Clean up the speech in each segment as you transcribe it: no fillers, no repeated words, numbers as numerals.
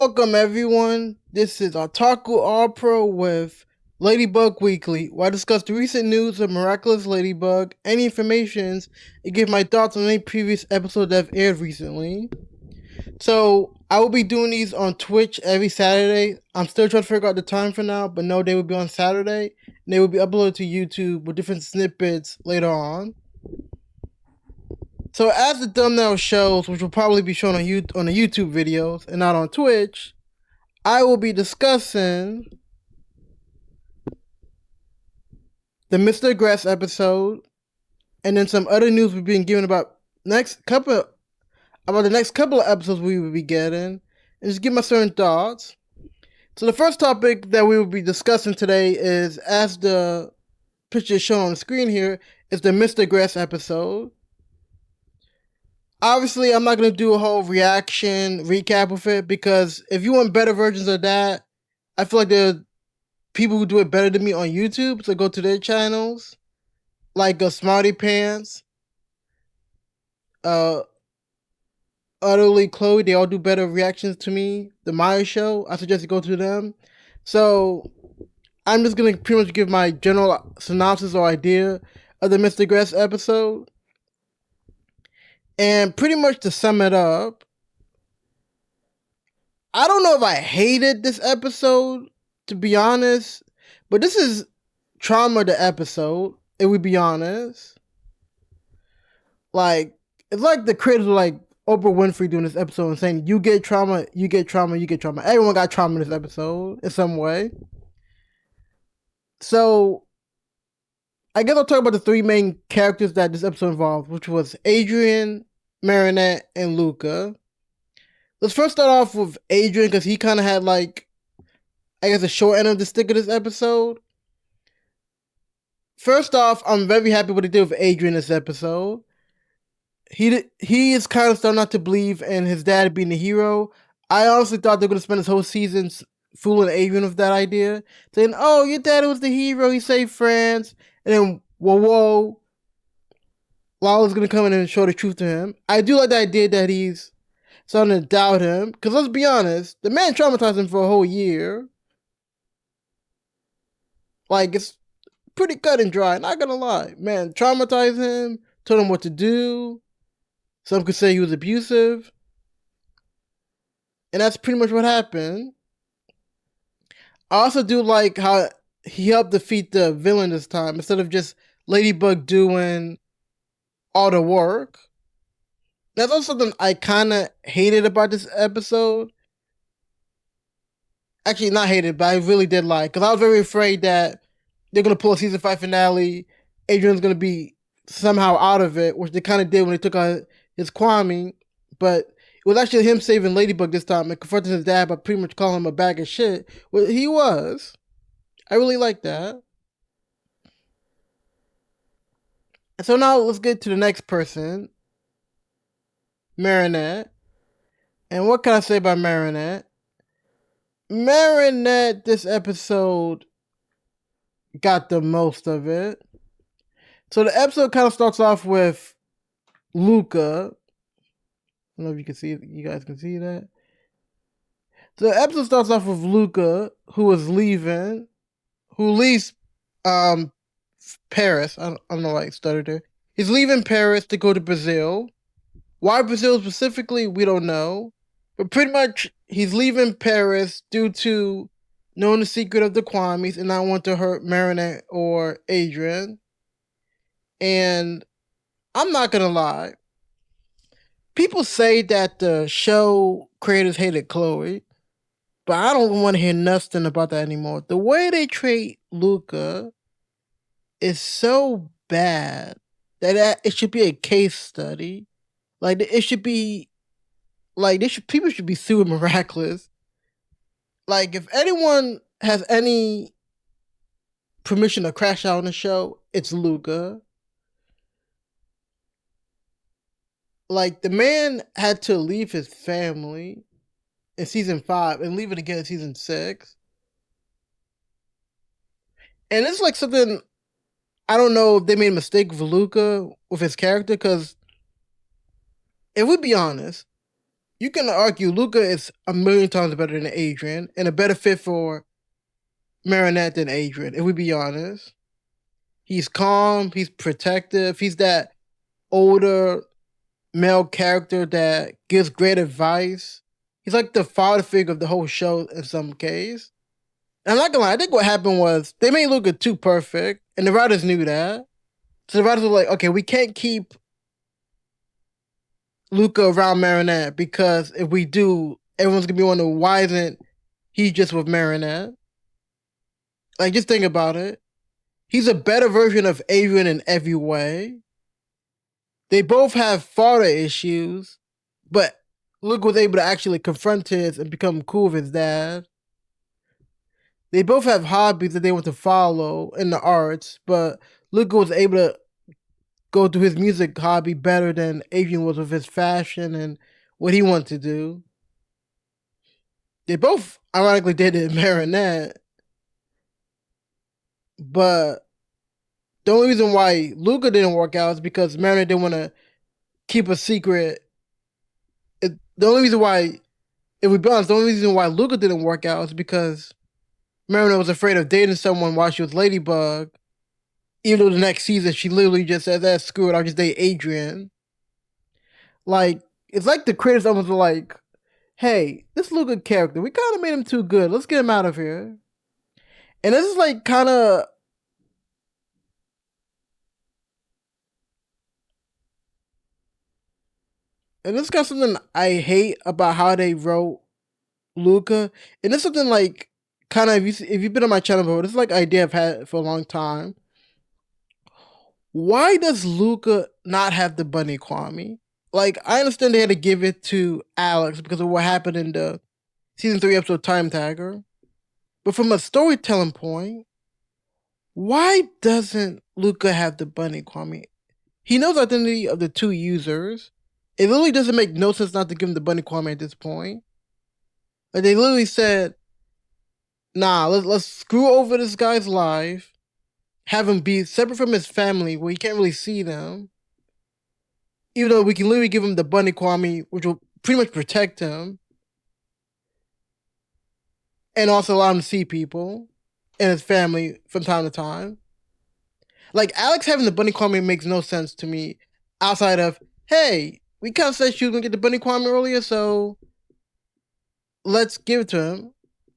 Welcome everyone. This is Otaku All Pro with Ladybug Weekly, where I discuss the recent news of Miraculous Ladybug, any informations, and give my thoughts on any previous episode that have aired recently. So I will be doing these on Twitch every Saturday. I'm still trying to figure out the time for now, but no, they will be on Saturday, and they will be uploaded to YouTube with different snippets later on. So as the thumbnail shows, which will probably be shown on the YouTube videos and not on Twitch, I will be discussing the Mr. Agreste episode, and then some other news we've been given about the next couple of episodes we will be getting, and just give my certain thoughts. So the first topic that we will be discussing today is, as the picture is shown on the screen here, is the Mr. Agreste episode. Obviously, I'm not going to do a whole reaction recap with it, because if you want better versions of that, I feel like there are people who do it better than me on YouTube, so go to their channels, like Smarty Pants, Utterly Chloe. They all do better reactions to me. The Maya Show, I suggest you go to them. So I'm just going to pretty much give my general synopsis or idea of the Mr. Agreste episode. And pretty much to sum it up, I don't know if I hated this episode, to be honest, but this is Trauma the episode, if we be honest. Like, it's like the creators were like Oprah Winfrey doing this episode and saying, you get trauma, you get trauma, you get trauma. Everyone got trauma in this episode in some way. So I guess I'll talk about the three main characters that this episode involved, which was Adrian, Marinette, and Luca. Let's first start off with Adrian, because he kind of had, like, I guess, a short end of the stick of this episode. First off, I'm very happy what they did with Adrian this episode. He is kind of starting not to believe in his dad being the hero. I honestly thought they were going to spend this whole season fooling Adrian with that idea, saying, oh, your dad was the hero, he saved France, and then, whoa, Lala's going to come in and show the truth to him. I do like the idea that he's starting to doubt him, because let's be honest, the man traumatized him for a whole year. Like, it's pretty cut and dry, not gonna lie. Man, traumatized him, told him what to do. Some could say he was abusive. And that's pretty much what happened. I also do like how he helped defeat the villain this time, instead of just Ladybug doing all the work. That's also something I kind of hated about this episode. Actually, not hated, but I really did like, because I was very afraid that they're going to pull a season 5 finale. Adrian's going to be somehow out of it, which they kind of did when they took out his Kwame. But it was actually him saving Ladybug this time and confronting his dad by pretty much calling him a bag of shit. Well, he was. I really like that. And so now let's get to the next person, Marinette. And what can I say about Marinette? Marinette, this episode got the most of it. So the episode kind of starts off with Luca. I don't know if you can see it. You guys can see that. So the episode starts off with Luca, who leaves Paris. I don't know why I stuttered there. He's leaving Paris to go to Brazil. Why Brazil specifically, we don't know. But pretty much he's leaving Paris due to knowing the secret of the Kwames and not want to hurt Marinette or Adrian. And I'm not gonna lie, people say that the show creators hated Chloe, but I don't want to hear nothing about that anymore. The way they treat Luca is so bad that it should be a case study. Like, it should be like people should be suing Miraculous. Like, if anyone has any permission to crash out on the show, it's Luca. Like, the man had to leave his family in season 5 and leave it again in season 6. And it's like something, I don't know if they made a mistake with Luca, with his character, because if we be honest, you can argue Luca is a million times better than Adrian and a better fit for Marinette than Adrian, if we be honest. He's calm, he's protective, he's that older male character that gives great advice. He's like the father figure of the whole show in some case. And I'm not gonna lie, I think what happened was they made Luca too perfect, and the writers knew that. So the writers were like, okay, we can't keep Luca around Marinette because if we do, everyone's gonna be wondering why isn't he just with Marinette? Like, just think about it. He's a better version of Adrian in every way. They both have father issues, but Luke was able to actually confront his and become cool with his dad. They both have hobbies that they want to follow in the arts, but Luke was able to go through his music hobby better than Adrian was with his fashion and what he wanted to do. They both ironically did it in Marinette, but the only reason why Luca didn't work out is because Marinette didn't want to keep a secret. The only reason why, if we be honest, the only reason why Luca didn't work out is because Marinette was afraid of dating someone while she was Ladybug. Even though the next season she literally just said, "That screw it, I'll just date Adrian." Like, it's like the creators almost were like, "Hey, this Luca character, we kind of made him too good. Let's get him out of here." And this is like kind of, and this is kind of something I hate about how they wrote Luca. And it's something like kind of if you've been on my channel before, this is like an idea I've had for a long time. Why does Luca not have the bunny Kwame? Like, I understand they had to give it to Alex because of what happened in the season 3 episode Time Tagger. But from a storytelling point, why doesn't Luca have the bunny Kwame? He knows the identity of the two users. It literally doesn't make no sense not to give him the bunny Kwame at this point. Like, they literally said, nah, let's screw over this guy's life, have him be separate from his family where he can't really see them. Even though we can literally give him the bunny Kwame, which will pretty much protect him. And also allow him to see people and his family from time to time. Like, Alex having the bunny Kwame makes no sense to me outside of, hey, we kind of said she was going to get the bunny Kwame earlier, so let's give it to him.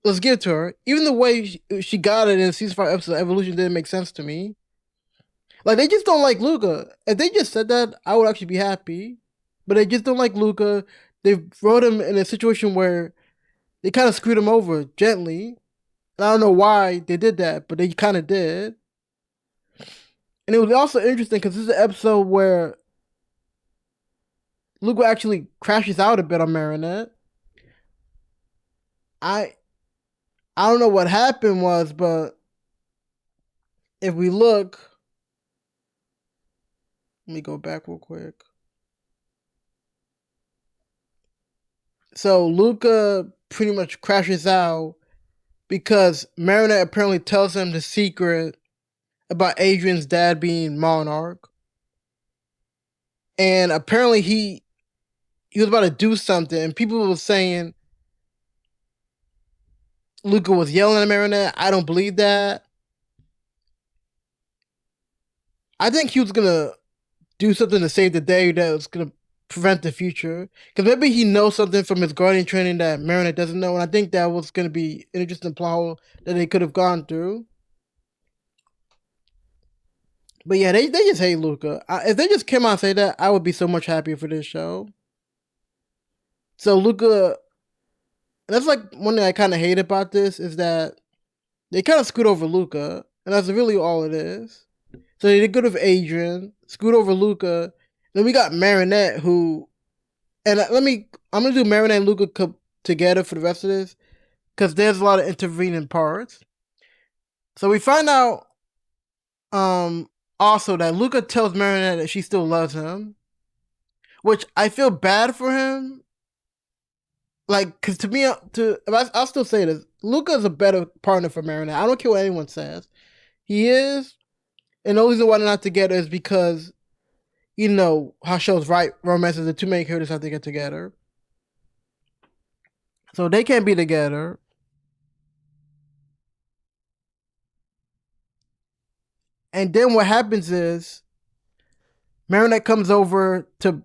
Let's give it to her. Even the way she got it in season 5 episode Evolution didn't make sense to me. Like, they just don't like Luca. If they just said that, I would actually be happy. But they just don't like Luca. They wrote him in a situation where they kind of screwed him over gently. And I don't know why they did that, but they kind of did. And it was also interesting because this is an episode where Luca actually crashes out a bit on Marinette. I don't know what happened was, but if we look, let me go back real quick. So Luca pretty much crashes out because Marinette apparently tells him the secret about Adrian's dad being Monarch. And apparently he was about to do something, and people were saying Luca was yelling at Marinette. I don't believe that. I think he was gonna do something to save the day that was gonna prevent the future. Because maybe he knows something from his guardian training that Marinette doesn't know, and I think that was gonna be an interesting plot hole that they could have gone through. But yeah, they just hate Luca. If they just came out and say that, I would be so much happier for this show. So Luca, that's like one thing I kind of hate about this is that they kind of screwed over Luca, and that's really all it is. So they did good with Adrian, screwed over Luca. Then we got Marinette, who, and I'm gonna do Marinette and Luca together for the rest of this because there's a lot of intervening parts. So we find out, also that Luca tells Marinette that she still loves him, which I feel bad for him. Like, cause to me, I'll still say this: Luca is a better partner for Marinette. I don't care what anyone says. He is, and the only reason why they're not together is because, you know, how shows write romances, the two main characters have to get together. So they can't be together. And then what happens is Marinette comes over to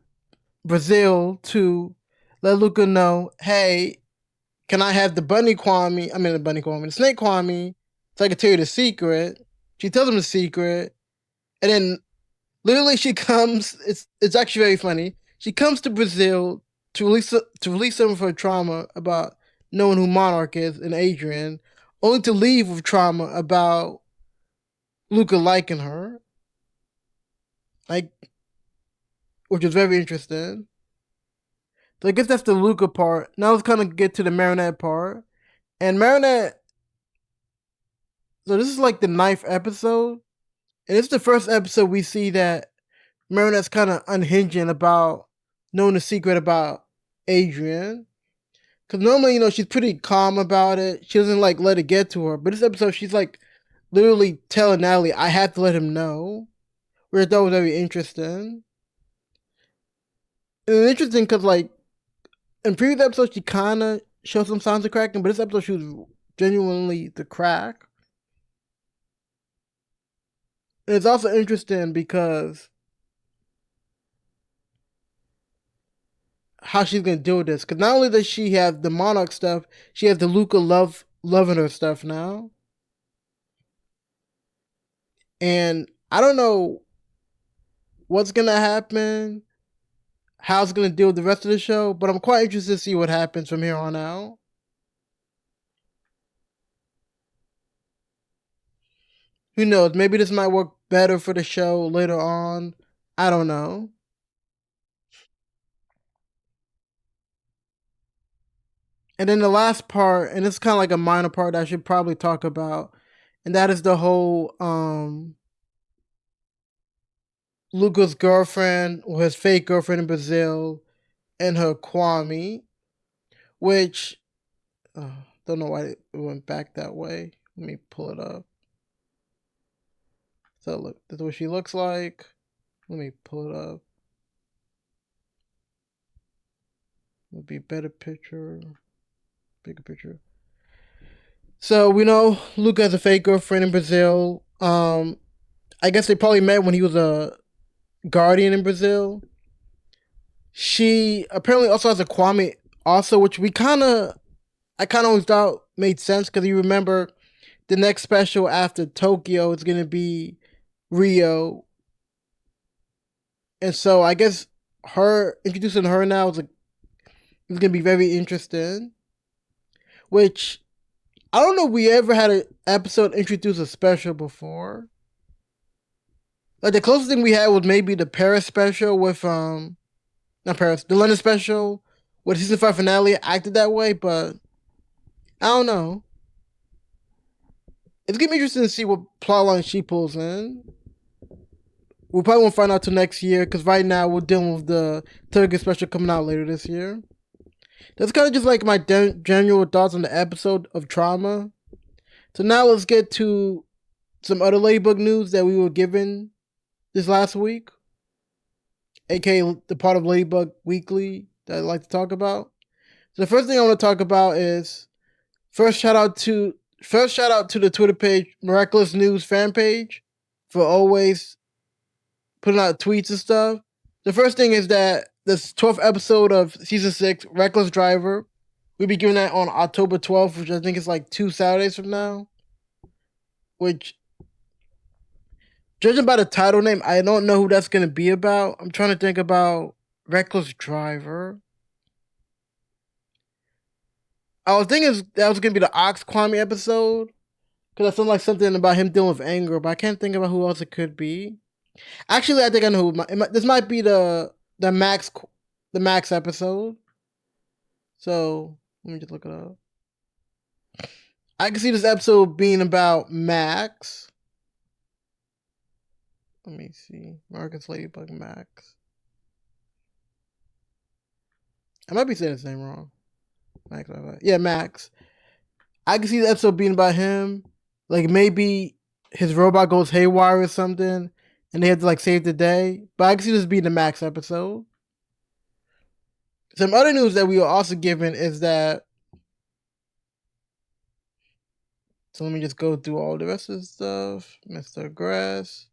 Brazil to let Luca know, hey, can I have the bunny Kwame? I mean, the bunny Kwame, the snake Kwame, so I can tell you the secret. She tells him the secret. And then literally she comes, it's actually very funny. She comes to Brazil to release some of her trauma about knowing who Monarch is and Adrian, only to leave with trauma about Luca liking her. Like, which is very interesting. So I guess that's the Luca part. Now let's kind of get to the Marinette part. And Marinette, so this is like the 9th episode. And it's the first episode we see that Marinette's kind of unhinging about knowing the secret about Adrian. Because normally, she's pretty calm about it. She doesn't like let it get to her. But this episode, she's like literally telling Natalie, I have to let him know. Which I thought was very interesting. And it's interesting because, like, in previous episodes, she kind of showed some signs of cracking. But this episode, she was genuinely the crack. And it's also interesting because how she's gonna deal with this. Because not only does she have the Monarch stuff, she has the Luca loving her stuff now. And I don't know what's gonna happen, how it's gonna deal with the rest of the show, but I'm quite interested to see what happens from here on out. Who knows? Maybe this might work better for the show later on. I don't know. And then the last part, and it's kind of like a minor part that I should probably talk about, and that is the whole Luca's girlfriend or his fake girlfriend in Brazil and her Kwame, which don't know why it went back that way. Let me pull it up. So look, that's what she looks like. Let me pull it up. Would be better picture, bigger picture. So we know Luca has a fake girlfriend in Brazil. I guess they probably met when he was a guardian in Brazil. She apparently also has a Kwame also, which I kind of always thought made sense because you remember the next special after Tokyo is gonna be Rio, and so I guess her introducing her now is gonna be very interesting. Which I don't know if we ever had an episode introduce a special before. Like the closest thing we had was maybe the Paris special with not Paris, the London special with season 5 finale acted that way, but I don't know. It's gonna be interesting to see what plotline she pulls in. We probably won't find out till next year because right now we're dealing with the Turkish special coming out later this year. That's kind of just like my general thoughts on the episode of Trauma. So now let's get to some other Ladybug news that we were given this last week, aka the part of Ladybug Weekly that I'd like to talk about. So the first thing I want to talk about is first shout out to the Twitter page Miraculous News fan page for always putting out tweets and stuff. The first thing is that this 12th episode of season 6, Reckless Driver, we'll be giving that on October 12th, which I think is like 2 Saturdays from now. Which, judging by the title name, I don't know who that's going to be about. I'm trying to think about Reckless Driver. I was thinking that was going to be the Ox Kwame episode, because that sounds like something about him dealing with anger, but I can't think about who else it could be. Actually, I think I know who. This might be the Max episode. So let me just look it up. I can see this episode being about Max. Let me see. Marcus Ladybug Max. I might be saying his name wrong. Max. Yeah, Max. I can see the episode being about him. Like maybe his robot goes haywire or something, and they have to like save the day. But I can see this being the Max episode. Some other news that we were also given is that So let me just go through all the rest of the stuff. Mr. Grass.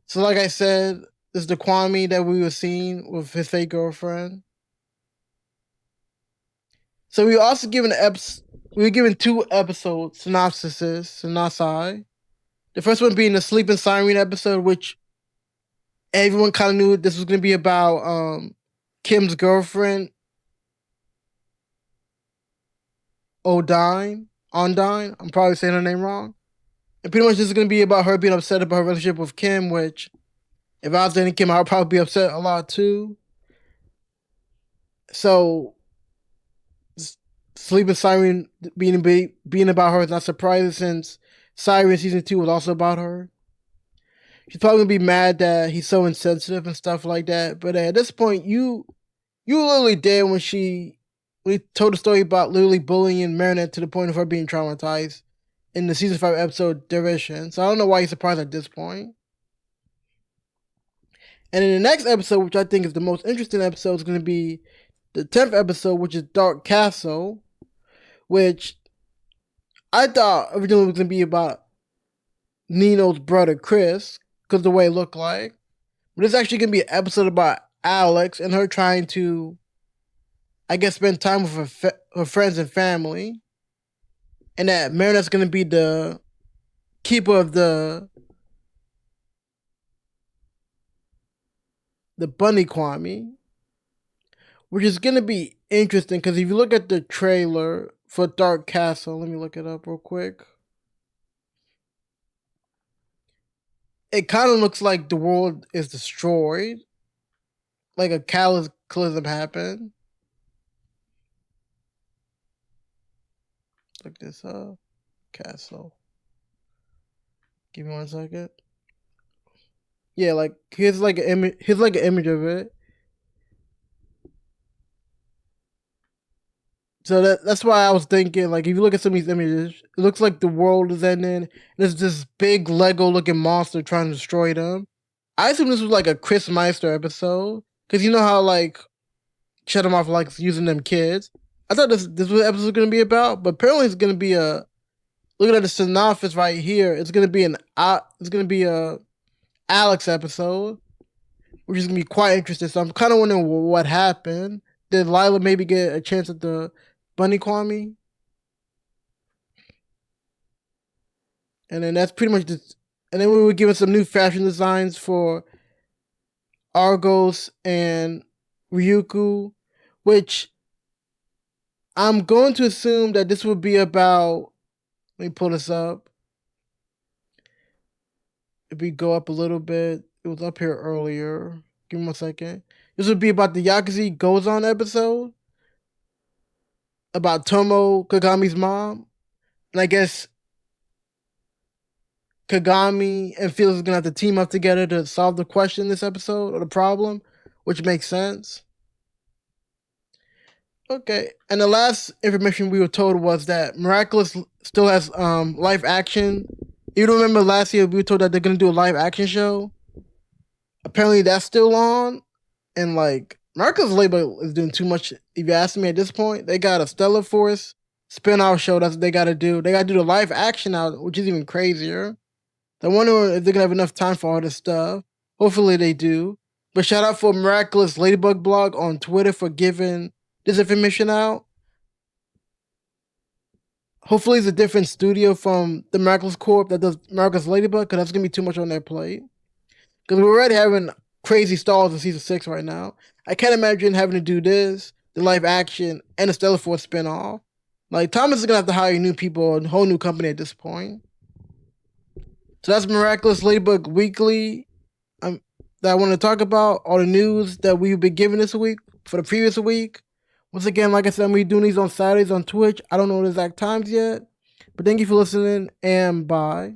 So like I said, this is the Kwame that we were seeing with his fake girlfriend. So we were also given we were given 2 episode synopsi. The first one being the Sleeping Siren episode, which everyone kind of knew this was going to be about Kim's girlfriend, Ondine. I'm probably saying her name wrong. And pretty much this is going to be about her being upset about her relationship with Kim, which if I was dating Kim, I would probably be upset a lot too. So, Sleeping Siren being about her is not surprising since Siren season 2 was also about her. She's probably gonna be mad that he's so insensitive and stuff like that. But at this point, you were literally there when we told the story about literally bullying Marinette to the point of her being traumatized in the season 5 episode Derision. So I don't know why you're surprised at this point. And in the next episode, which I think is the most interesting episode, is going to be the 10th episode, which is Dark Castle, which I thought originally was going to be about Nino's brother Chris, because the way it looked like. But it's actually going to be an episode about Alex and her trying to, I guess, spend time with her friends and family. And that Marinette's going to be the keeper of the Bunny Kwame, which is going to be interesting because if you look at the trailer for Dark Castle, let me look it up real quick. It kind of looks like the world is destroyed, like a cataclysm happened. Look this up. Castle. Give me 1 second. Yeah, like here's like an image. Here's like an image of it. So that's why I was thinking, like, if you look at some of these images, it looks like the world is ending. And there's this big Lego-looking monster trying to destroy them. I assume this was like a Chris Meister episode, because you know how like Shut 'em Off likes using them kids. I thought this was what episode was gonna be about, but apparently it's gonna be a. Looking at the synopsis right here, it's gonna be a Alex episode, which is gonna be quite interesting. So I'm kind of wondering what happened. Did Lila maybe get a chance at the Bunny Kwame? And then that's pretty much just. And then we were given some new fashion designs for Argos and Ryuku, which I'm going to assume that this would be about. Let me pull this up. If we go up a little bit, it was up here earlier. Give me 1 second. This would be about the Yakuza Goes On episode about Tomo Kagami's mom. And I guess Kagami and Felix are going to have to team up together to solve the question in this episode, or the problem, which makes sense. Okay, and the last information we were told was that Miraculous still has live action. You remember last year we were told that they're going to do a live action show? Apparently that's still on. And like, Miraculous Ladybug is doing too much, if you ask me at this point. They got a Stellar Force spin-off show, that's what they got to do. They got to do the live action now, which is even crazier. I wonder if they're going to have enough time for all this stuff. Hopefully they do. But shout out for Miraculous Ladybug blog on Twitter for giving this information out. Hopefully it's a different studio from the Miraculous Corp that does Miraculous Ladybug, because that's going to be too much on their plate. Because we're already having crazy stalls in season 6 right now. I can't imagine having to do this, the live action, and the Stellar Force spinoff. Like, Thomas is going to have to hire new people, a whole new company at this point. So that's Miraculous Ladybug Weekly that I want to talk about. All the news that we've been given this week for the previous week. Once again, like I said, we're doing these on Saturdays on Twitch. I don't know the exact times yet. But thank you for listening, and bye.